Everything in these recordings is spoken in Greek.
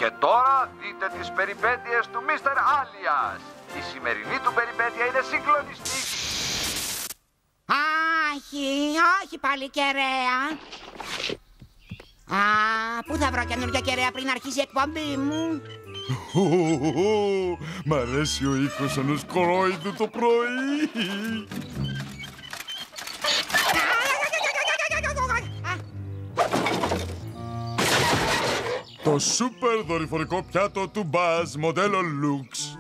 Και τώρα δείτε τις περιπέτειες του Μίστερ Alias. Η σημερινή του περιπέτεια είναι συγκλονιστική. Όχι πάλι κεραία. Πού θα βρω καινούργια κεραία πριν αρχίσει η εκπομπή μου? Μ' αρέσει ο ήχος ενός κορόιδου το πρωί. Το σούπερ δορυφορικό πιάτο του Buzz μοντέλο Lux.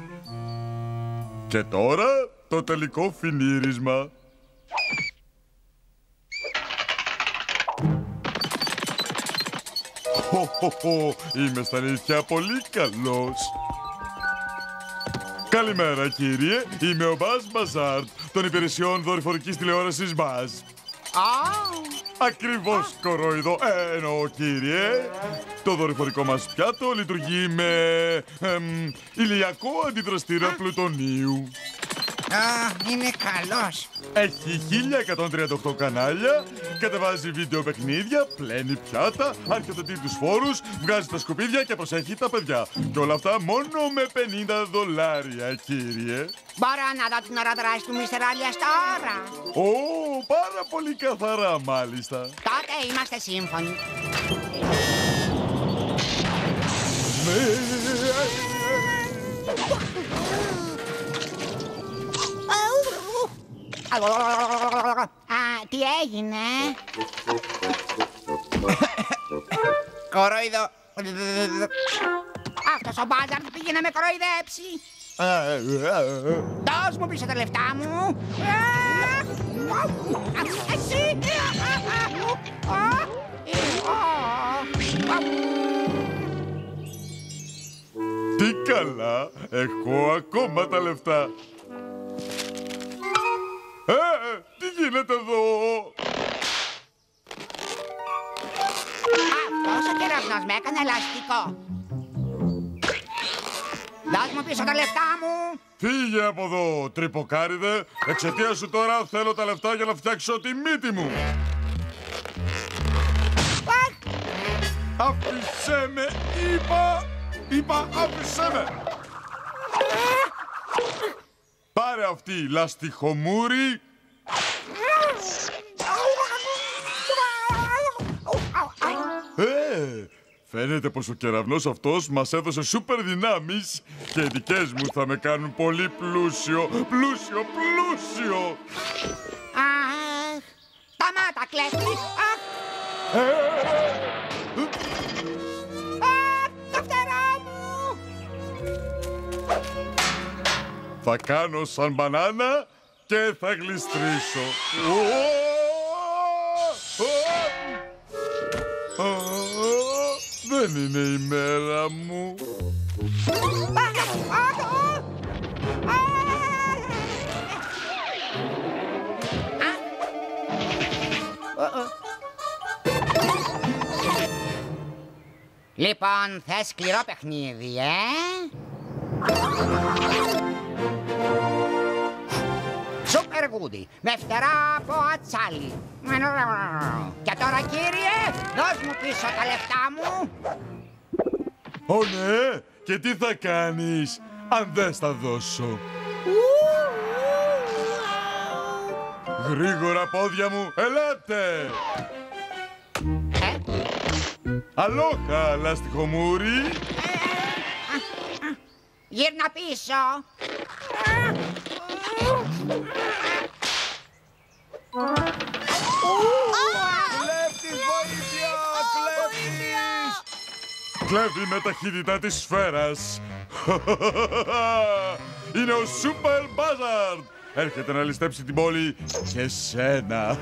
Και τώρα το τελικό φινίρισμα. Είμαι στα αλήθεια πολύ καλός. Καλημέρα κύριε, είμαι ο Buzz Bazard των υπηρεσιών δορυφορικής τηλεόρασης Buzz. Ακριβώς κορόιδο, εννοώ κύριε. Το δορυφορικό μας πιάτο λειτουργεί με ηλιακό αντιδραστήρα πλουτονίου. Είναι καλός. Έχει 1138 κανάλια, κατεβάζει βίντεο παιχνίδια, πλένει πιάτα, αρχιοθετεί τους φόρους, βγάζει τα σκουπίδια και προσέχει τα παιδιά. Και όλα αυτά μόνο με $50, κύριε. Μπορώ να δω την ώρα δράση του Μίστερ Alias τώρα? Πάρα πολύ καθαρά μάλιστα. Τότε είμαστε σύμφωνοι. Τι έγινε? Κορόιδο. Αυτός ο Μπάζαρντ πήγε να με κοροϊδέψει. Δώσ' μου πίσω τα λεφτά μου. Εσύ. Τι καλά, έχω ακόμα τα λεφτά. Τι γίνεται εδώ? Αυτός ο κεραυνός με έκανε ελαστικό. Δώσ' μου πίσω τα λεφτά μου. Φύγε από εδώ, τρυποκάριδε. Εξαιτίας σου τώρα θέλω τα λεφτά για να φτιάξω τη μύτη μου. Άφησέ με, είπα άφησέ με. Πάρε αυτή, λαστιχομούρη. Φαίνεται πως ο κεραυνός αυτός μας έδωσε σούπερ δυνάμεις και οι δικές μου θα με κάνουν πολύ πλούσιο. Σταμάτα, κλέφτη. Τα φτερά μου. Θα κάνω σαν μπανάνα και θα γλιστρήσω. Δεν είναι η μέρα μου. Λοιπόν, θες σκληρό παιχνίδι, Σούπερ Γούντι, με φτερά από ατσάλι. Και τώρα, κύριε, δώσ' μου πίσω τα λεφτά μου. Ναι, και τι θα κάνεις αν δεν στα δώσω? Γρήγορα πόδια μου, ελάτε! Αλόχα, λαστιχομούρη. Γύρνα πίσω. Κλέφτης, βοήθεια! Κλέφτης! Κλέβει με ταχύτητα της σφαίρας. Είναι ο Σούπερ Μπάζαρντ. Έρχεται να ληστέψει την πόλη και σένα.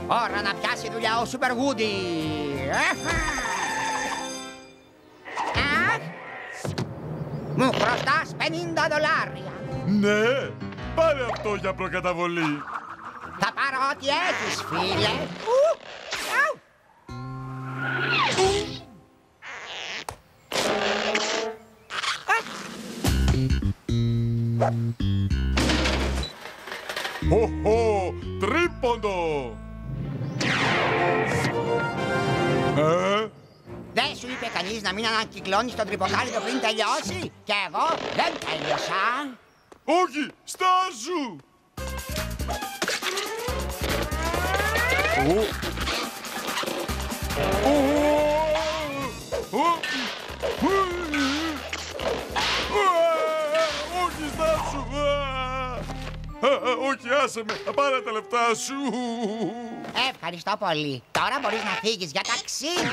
Ώρα να πιάσει δουλειά ο Σούπερ Γούντι. Μου χρωστάς $50. Ναι, πάρε αυτό για προκαταβολή. Θα πάρω ό,τι έχεις, φίλε. Τρίποντο! σου είπε κανείς να μην ανακυκλώνεις τον τρυποκάριδο πριν τελειώσει? Και εγώ δεν τέλειωσα. Όχι, στάσου! Όχι, στάσου! Όχι, άσε με, πάρε τα λεφτά σου! Ευχαριστώ πολύ. Τώρα μπορείς να φύγεις για ταξίδι.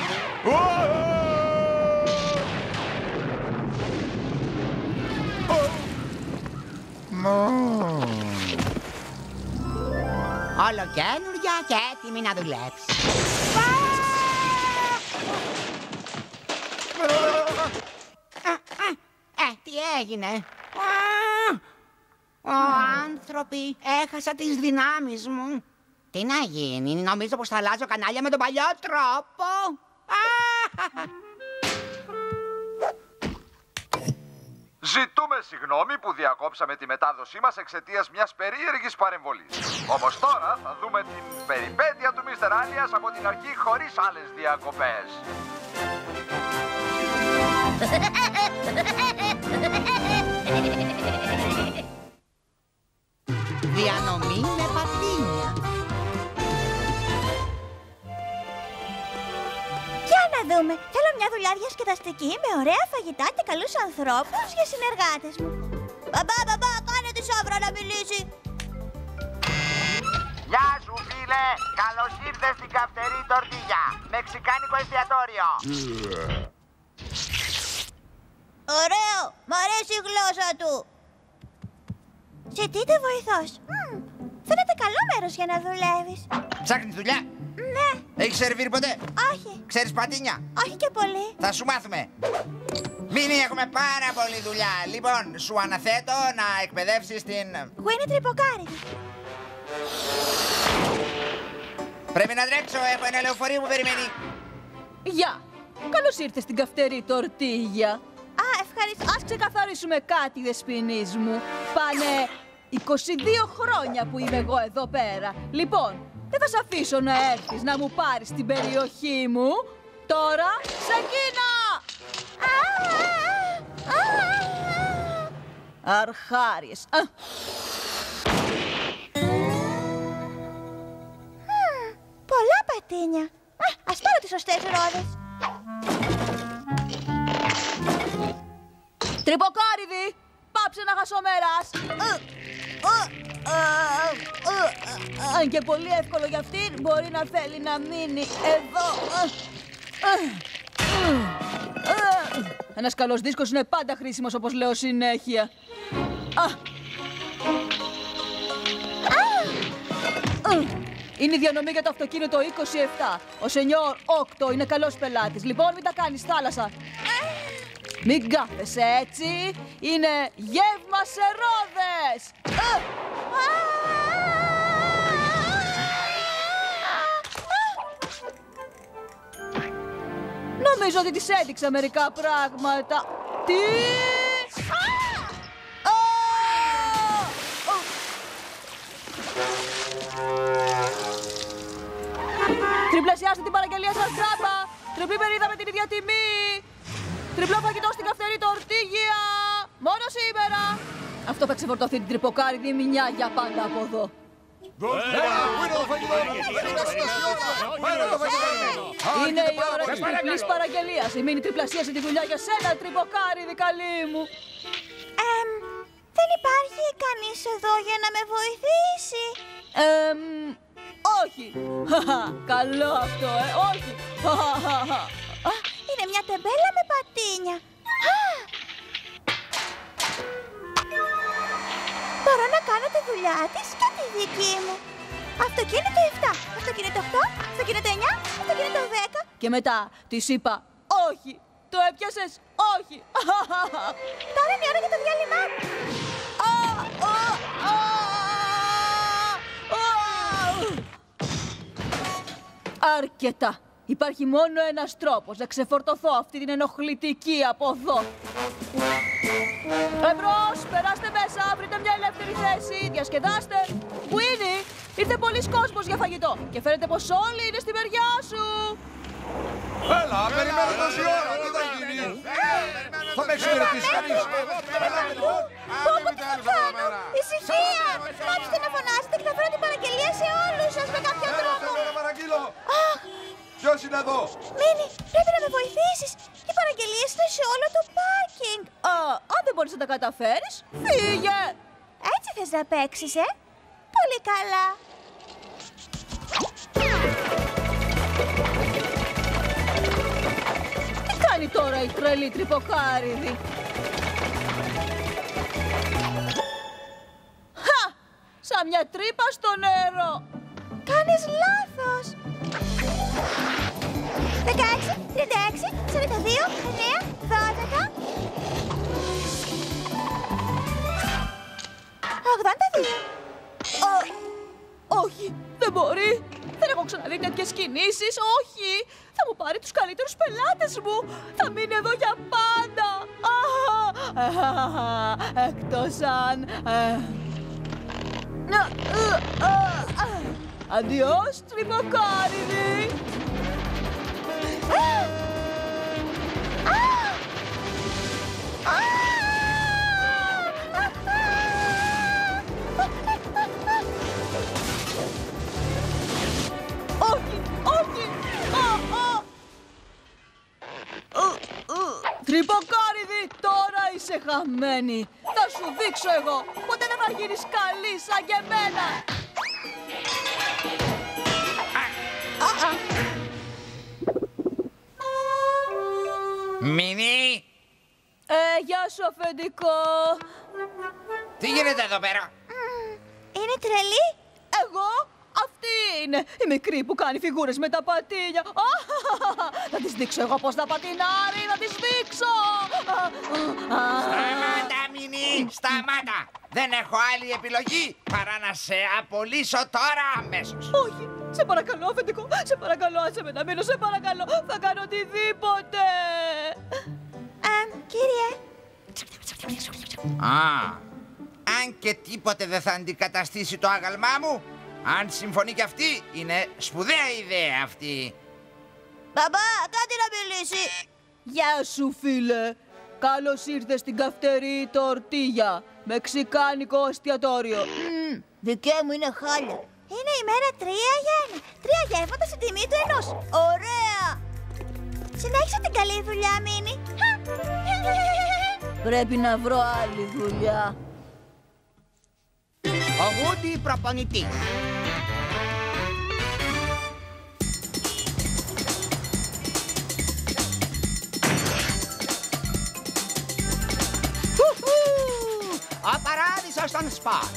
Ολοκαίνουργια και έτοιμη να δουλέψει. Τι έγινε? Άνθρωποι, έχασα τις δυνάμεις μου. Τι να γίνει, νομίζω πως θα αλλάζω κανάλια με τον παλιό τρόπο. Ζητούμε συγγνώμη που διακόψαμε τη μετάδοσή μας εξαιτίας μιας περίεργης παρεμβολής. Όμως τώρα θα δούμε την περιπέτεια του Μίστερ Άλιας από την αρχή χωρίς άλλες διακοπές. Διανομή με πατίνια. Για να δούμε. Θέλω μια δουλειά διασκεδαστική με ωραία φαγητά και καλούς ανθρώπους για συνεργάτες μου. Μπαμπά, κάνε τη Σόβρα να μιλήσει. Γεια σου φίλε, καλώς ήρθες στην Καυτερή Τορτίγια, μεξικάνικο εστιατόριο. Ωραίο, μ' αρέσει η γλώσσα του. Ζητείτε βοηθός. Φαίνεται καλό μέρος για να δουλεύεις. Ψάχνεις δουλειά? Ναι. Έχεις σερβίρει ποτέ? Όχι. Ξέρεις πατίνια? Όχι και πολύ. Θα σου μάθουμε. Μίνι, έχουμε πάρα πολλή δουλειά. Λοιπόν, σου αναθέτω να εκπαιδεύσεις την... Γουίνι τρυποκάριδη. Πρέπει να τρέξω, έχω ένα λεωφορείο που περιμένει. Γεια! Καλώς ήρθες στην Καυτερή Τορτίγια. Α, ευχαριστώ. Ας ξεκαθαρίσουμε κάτι, δεσποινής μου. Πάνε 22 χρόνια που είμαι εγώ εδώ πέρα. Λοιπόν, δεν θα σ' αφήσω να έρθεις να μου πάρεις την περιοχή μου. Τώρα, ξεκίνα! Αρχάριες. Πολλά πατίνια. Ας πάρω τις σωστές ρόδες. Τρυποκάριδη! Πάψε να χασομεράς! Αν και πολύ εύκολο για αυτήν, μπορεί να θέλει να μείνει εδώ. Ένας καλός δίσκος είναι πάντα χρήσιμος, όπως λέω συνέχεια. Είναι η διανομή για το αυτοκίνητο 27. Ο Σενιόρ Όκτο είναι καλός πελάτης. Λοιπόν, μην τα κάνεις θάλασσα. Μην κάθεσαι έτσι. Είναι γεύμα σε ρόδες. Νομίζω ότι της έδειξα μερικά πράγματα. Τι? Τριπλασιάστε την παραγγελία σας, τράπα! Τριπλή μερίδα με την ίδια τιμή! Τριπλό φαγητό στην Καυτερή Τορτίγια! Μόνο σήμερα! Αυτό θα ξεφορτωθεί την τρυποκάριδη μηνιά για πάντα από εδώ. Είναι η ώρα της τριπλής παραγγελίας. Η Μίνι τριπλασίασε τη δουλειά για σένα, τρυποκάριδη καλή μου. Δεν υπάρχει κανείς εδώ για να με βοηθήσει. Όχι. Καλό αυτό, όχι. Είναι μια τεμπέλα με πατίνια. Μπορώ να κάνω τη δουλειά της και τη δική μου. Αυτοκίνητο 7, αυτοκίνητο 8, αυτοκίνητο 9, αυτοκίνητο 10. Και μετά της είπα όχι. Το έπιασες, όχι. Τώρα είναι η ώρα για το διάλειμμα. Αρκετά. Υπάρχει μόνο ένας τρόπος να ξεφορτωθώ αυτή την ενοχλητική από εδώ. Εμπρός, περάστε μέσα, βρείτε μια ελεύθερη θέση, διασκεδάστε. Γουίνι, ήρθε πολλής κόσμος για φαγητό και φαίνεται πως όλοι είναι στη μεριά σου. Έλα, περιμένω τόση ώρα, τι θα γίνει. Θα με εξυπηρετήσει κανείς. Πω, τι θα κάνω. Ησυχία. Πάψτε να φωνάσετε και θα φέρω την παραγγελία σε όλους σας με κάποιο τρόπο. Να παραγγείλω. Ποιος είναι εδώ? Μίνι, πρέπει να με βοηθήσεις. Οι παραγγελίες είναι σε όλο το πάρκινγκ. Αν δεν μπορείς να τα καταφέρεις, φύγε! Έτσι θες να παίξεις, Πολύ καλά. Τι κάνει τώρα η τρελή τρυποκάριδη? Χα! Σαν μια τρύπα στο νερό. Κάνεις λάθος. 16, 36, 42, 9, 12, 82. Όχι, δεν μπορεί. Δεν έχω ξαναδεί τέτοιες κινήσεις, όχι. Θα μου πάρει τους καλύτερους πελάτες μου. Θα μείνει εδώ για πάντα. Εκτός αν... Αντιός, τρυποκάριδη. Όχι, όχι. Τρυποκάριδη, τώρα είσαι χαμένη. Θα σου δείξω εγώ. Ποτέ δεν θα γίνεις καλή σαν και εμένα. Μίνι! Γεια σου, αφεντικό. Τι γίνεται εδώ πέρα? Είναι τρελή. Εγώ? Αυτή είναι η μικρή που κάνει φιγούρες με τα πατίνια. Θα της δείξω εγώ πώς θα πατινάρει, θα της δείξω. Σταμάτα, Μίνι, σταμάτα. Δεν έχω άλλη επιλογή παρά να σε απολύσω τώρα αμέσως. Όχι, σε παρακαλώ, αφεντικό, σε παρακαλώ, άσε με να μείνω, σε παρακαλώ. Θα κάνω οτιδήποτε. Κύριε. Αν και τίποτε δεν θα αντικαταστήσει το άγαλμά μου, αν συμφωνεί κι αυτή, είναι σπουδαία ιδέα αυτή. Μπαμπά, κάτι να μιλήσει. Γεια σου, φίλε. Καλώς ήρθες στην καυτερή τορτίγια. Μεξικάνικο εστιατόριο. Δικέ μου είναι χάλια. Είναι η μέρα 3 για 1. 3 γεύματα στην τιμή του 1. Ωραία. Συνέχισε την καλή δουλειά, Μίνι. Πρέπει να βρω άλλη δουλειά. Ο Γούντι προπονητής. Ο παράδεισος των σπορ.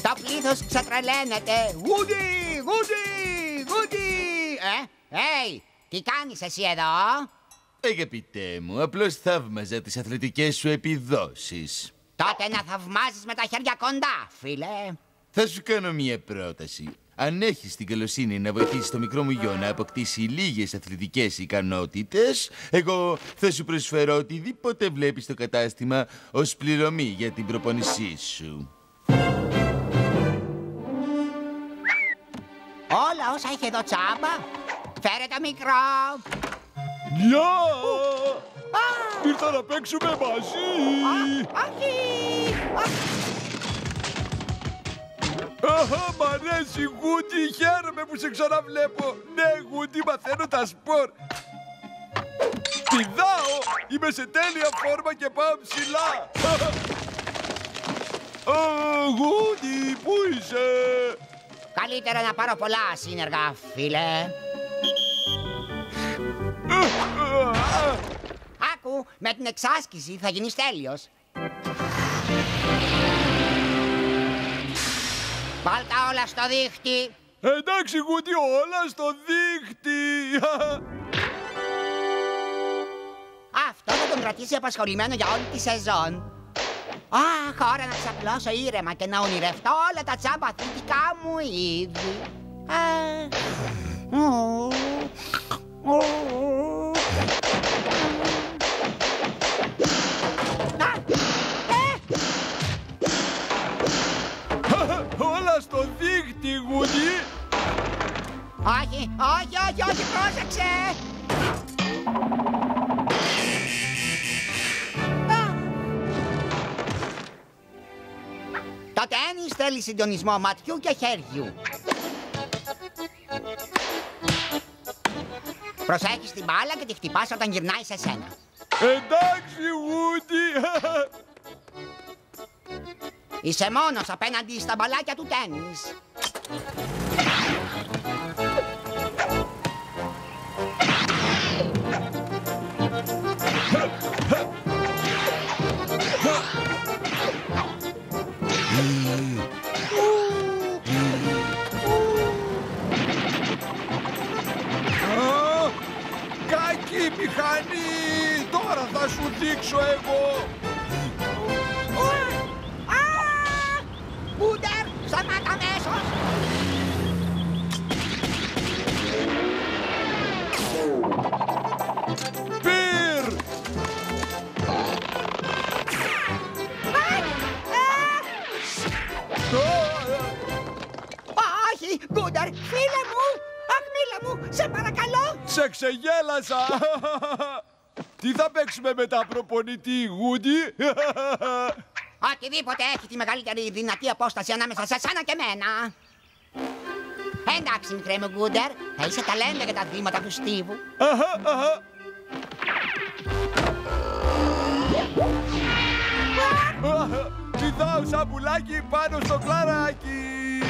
Το πλήθος ξετρελαίνεται. Γούντι, Γούντι, Γούντι. Τι κάνεις εσύ εδώ? Αγαπητέ μου, απλώς θαύμαζα τις αθλητικές σου επιδόσεις. Τότε να θαυμάζεις με τα χέρια κοντά, φίλε. Θα σου κάνω μία πρόταση. Αν έχεις την καλοσύνη να βοηθήσεις το μικρό μου γιο να αποκτήσει λίγες αθλητικές ικανότητες, εγώ θα σου προσφέρω οτιδήποτε βλέπεις στο κατάστημα ως πληρωμή για την προπόνησή σου. Όλα όσα έχει εδώ τσάμπα. Φέρε το μικρό. Γεια! Ήρθα να παίξουμε μαζί! Όχι! Αχα, μ' αρέσει, Γούντι, χαίρομαι που σε ξαναβλέπω. Ναι, Γούντι, μαθαίνω τα σπορ. Πηδάω, είμαι σε τέλεια φόρμα και πάω ψηλά. Γούντι, πού είσαι? Καλύτερα να πάρω πολλά σύνεργα, φίλε. Άκου, με την εξάσκηση θα γίνεις τέλειος. Βάλ' τα όλα στο δίχτυ. Εντάξει, Γούντι, όλα στο δίχτυ. Αυτό θα τον κρατήσει απασχολημένο για όλη τη σεζόν. Αχ, ώρα να ξαπλώσω ήρεμα και να ονειρευτώ όλα τα τσάμπα αθλητικά μου είδη. Όλα στο δίχτυ, Γούντι. Όχι, όχι, όχι, όχι, πρόσεξε! Το τένις θέλει συντονισμό ματιού και χέριου. Προσέχεις την μπάλα και τη χτυπάς όταν γυρνάει σε σένα. Εντάξει, Γούντι. Είσαι μόνος απέναντι στα μπαλάκια του τένις. Κακή μηχανή! Τώρα θα σου δείξω εγώ! Γκούντερ, σταμάτα αμέσως! Πυρ! Όχι, Γκούντερ, φίλε μου! Αχ, μίλα μου, σε παρακαλώ! Σε ξεγέλασα! Τι θα παίξουμε μετά, προπονητή, Γούντι? Οτιδήποτε έχει τη μεγαλύτερη δυνατή απόσταση ανάμεσα σε σένα και μένα. Εντάξει, μικρέ μου Γκούντερ, θα είσαι ταλέντα για τα βήματα του Στίβου. Κοιτάω σαν πουλάκι πάνω στο κλαράκι.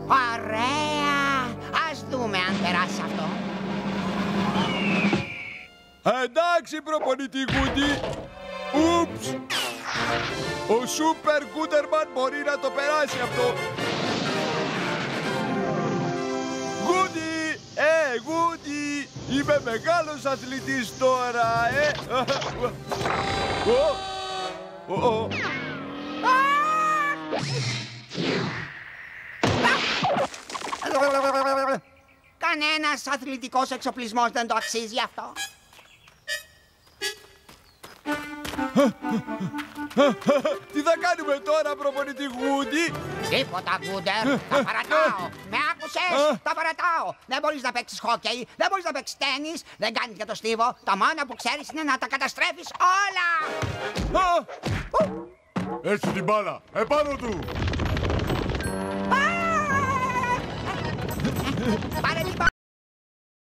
Ωραία! Ας δούμε αν περάσει αυτό. Εντάξει, προπονητή Γούντι. Ούψ! Ο Σούπερ Γκούντερμαν μπορεί να το περάσει αυτό. Γούντι! Γούντι! Είμαι μεγάλος αθλητής τώρα, Κανένας αθλητικός εξοπλισμός δεν το αξίζει αυτό. Τι θα κάνουμε τώρα, προπονητή Γούντι? Τίποτα, Γκούντερ. Τα παρατάω. Με άκουσες? Τα παρατάω. Δεν μπορείς να παίξεις χόκκεϊ, δεν μπορείς να παίξεις τένις, δεν κάνεις για το Στίβο. Τα μόνα που ξέρεις είναι να τα καταστρέφεις όλα. Έτσι την μπάλα, επάνω του! Πάρε την μπάλα.